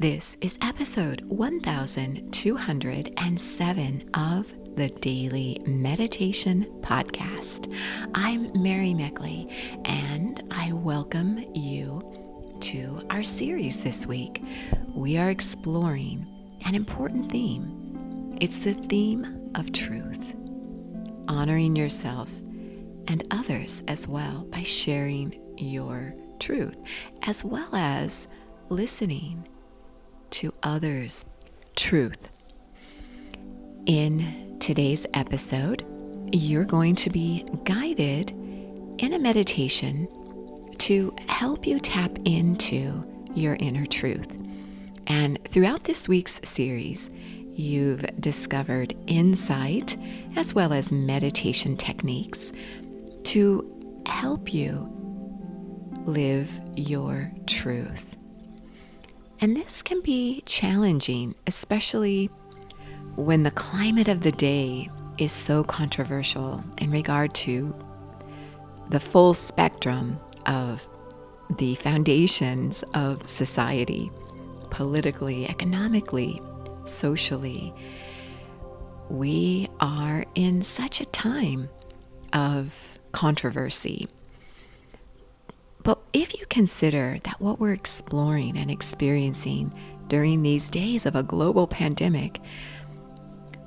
This is episode 1207 of the Daily Meditation Podcast. I'm Mary Meckley, and I welcome you to our series this week. We are exploring an important theme. It's the theme of truth, honoring yourself and others as well by sharing your truth, as well as listening to others' truth. In today's episode, you're going to be guided in a meditation to help you tap into your inner truth. And throughout this week's series, you've discovered insight as well as meditation techniques to help you live your truth. And this can be challenging, especially when the climate of the day is so controversial in regard to the full spectrum of the foundations of society, politically, economically, socially. We are in such a time of controversy. But if you consider that what we're exploring and experiencing during these days of a global pandemic,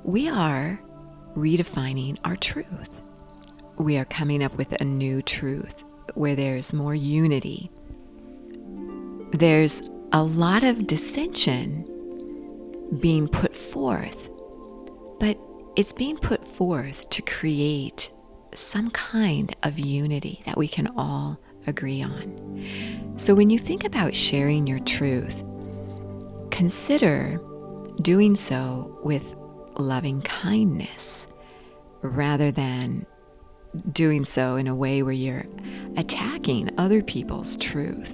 we are redefining our truth. We are coming up with a new truth where there's more unity. There's a lot of dissension being put forth, but it's being put forth to create some kind of unity that we can all agree on. So when you think about sharing your truth, consider doing so with loving kindness rather than doing so in a way where you're attacking other people's truth.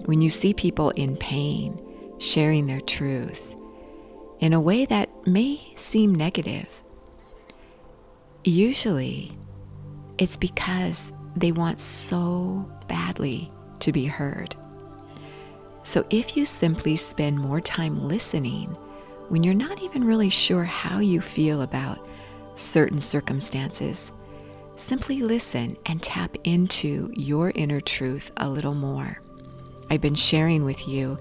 When you see people in pain sharing their truth in a way that may seem negative, usually it's because they want so badly to be heard. So if you simply spend more time listening when you're not even really sure how you feel about certain circumstances, simply listen and tap into your inner truth a little more. I've been sharing with you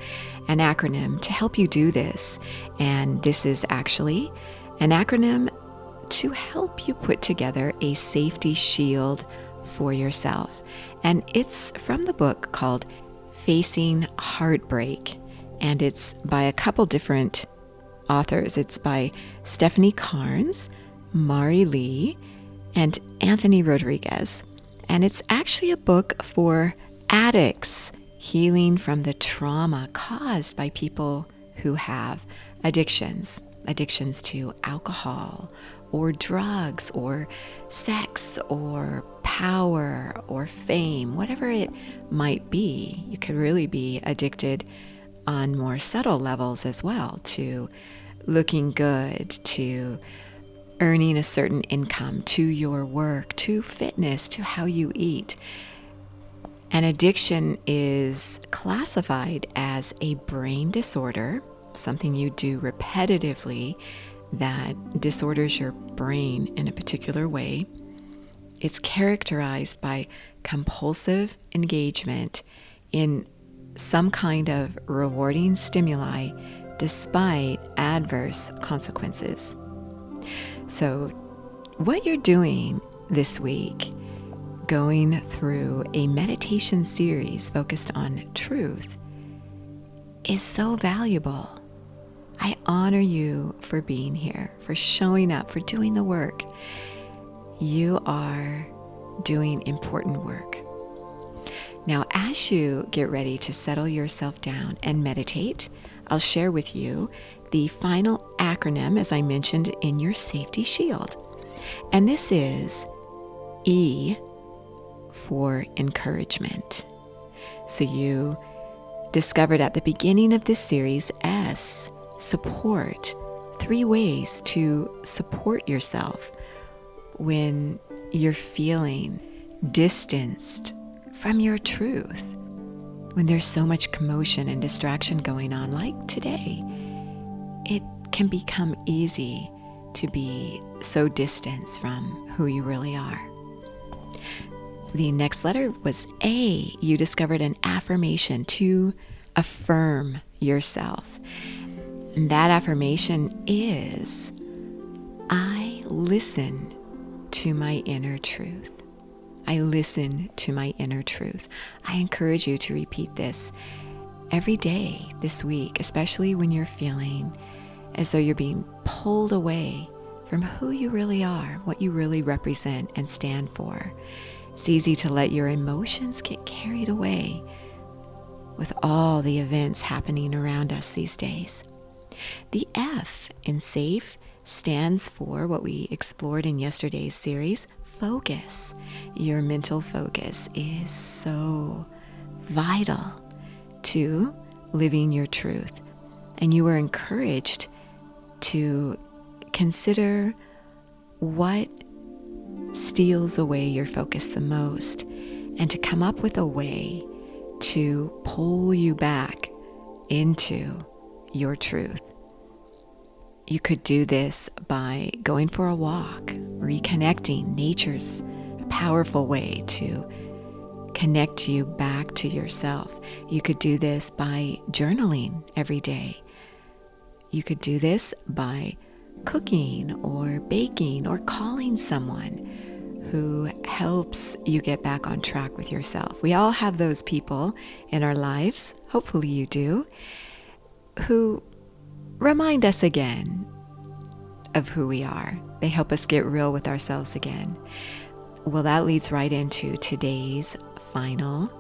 an acronym to help you do this, and this is actually an acronym to help you put together a safety shield for yourself. And it's from the book called Facing Heartbreak, and it's by a couple different authors. It's by Stephanie Carnes, Mari Lee, and Anthony Rodriguez. And it's actually a book for addicts healing from the trauma caused by people who have addictions to alcohol or drugs or sex or power or fame, whatever it might be. You could really be addicted on more subtle levels as well, to looking good, to earning a certain income, to your work, to fitness, to how you eat. An addiction is classified as a brain disorder, something you do repetitively that disorders your brain in a particular way. It's characterized by compulsive engagement in some kind of rewarding stimuli despite adverse consequences. So what you're doing this week, going through a meditation series focused on truth, is so valuable. I honor you for being here, for showing up, for doing the work. You are doing important work. Now, as you get ready to settle yourself down and meditate, I'll share with you the final acronym, as I mentioned, in your safety shield. And this is E for encouragement. So you discovered at the beginning of this series, S, support. 3 ways to support yourself when you're feeling distanced from your truth. When there's so much commotion and distraction going on, like today, it can become easy to be so distant from who you really are. The next letter was A. You discovered an affirmation to affirm yourself. And that affirmation is, I listen to my inner truth. I listen to my inner truth. I encourage you to repeat this every day this week, especially when you're feeling as though you're being pulled away from who you really are, what you really represent and stand for. It's easy to let your emotions get carried away with all the events happening around us these days. The F in SAFE stands for what we explored in yesterday's series, focus. Your mental focus is so vital to living your truth. And you were encouraged to consider what steals away your focus the most and to come up with a way to pull you back into your truth. You could do this by going for a walk, reconnecting. Nature's a powerful way to connect you back to yourself. You could do this by journaling every day. You could do this by cooking or baking or calling someone who helps you get back on track with yourself. We all have those people in our lives, hopefully you do, who remind us again of who we are. They help us get real with ourselves again. Well, that leads right into today's final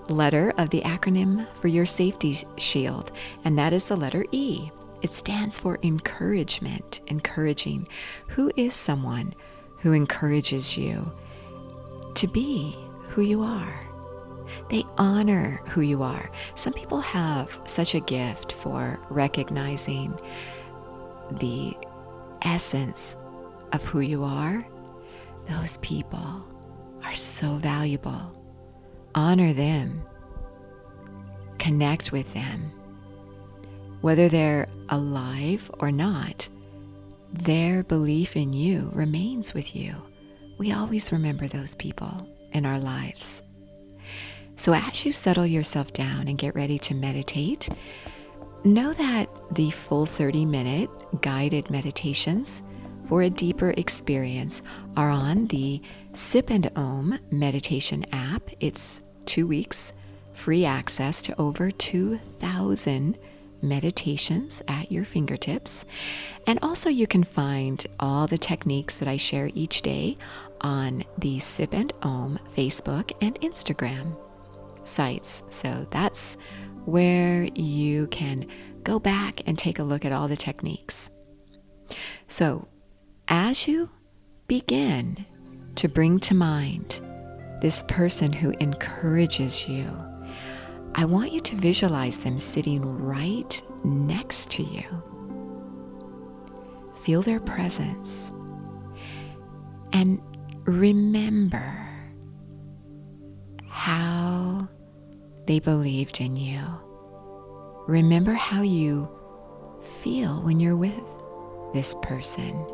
letter of the acronym for your safety shield, and that is the letter E. It stands for encouragement, encouraging. Who is someone who encourages you to be who you are? They honor who you are. Some people have such a gift for recognizing the essence of who you are. Those people are so valuable. Honor them. Connect with them. Whether they're alive or not, their belief in you remains with you. We always remember those people in our lives. So as you settle yourself down and get ready to meditate, know that the full 30-minute guided meditations for a deeper experience are on the Sip and Om meditation app. It's 2 weeks, free access to over 2,000 meditations at your fingertips. And also you can find all the techniques that I share each day on the Sip and Om Facebook and Instagram sites. So that's where you can go back and take a look at all the techniques. So as you begin to bring to mind this person who encourages you, I want you to visualize them sitting right next to you. Feel their presence and remember how they believed in you. Remember how you feel when you're with this person.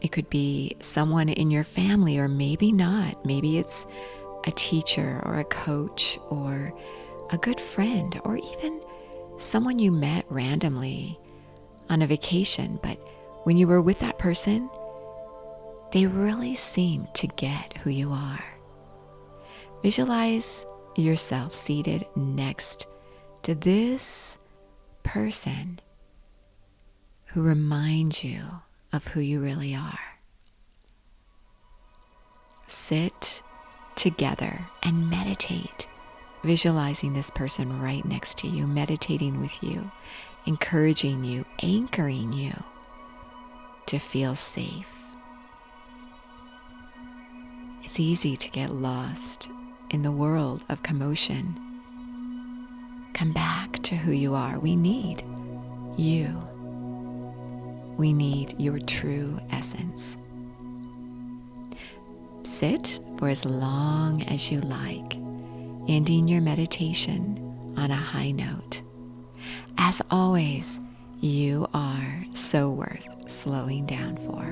It could be someone in your family, or maybe not. Maybe it's a teacher or a coach or a good friend, or even someone you met randomly on a vacation. But when you were with that person, they really seemed to get who you are. Visualize yourself seated next to this person who reminds you of who you really are. Sit together and meditate, visualizing this person right next to you, meditating with you, encouraging you, anchoring you to feel safe. It's easy to get lost in the world of commotion. Come back to who you are. We need you. We need your true essence. Sit for as long as you like, ending your meditation on a high note. As always, you are so worth slowing down for.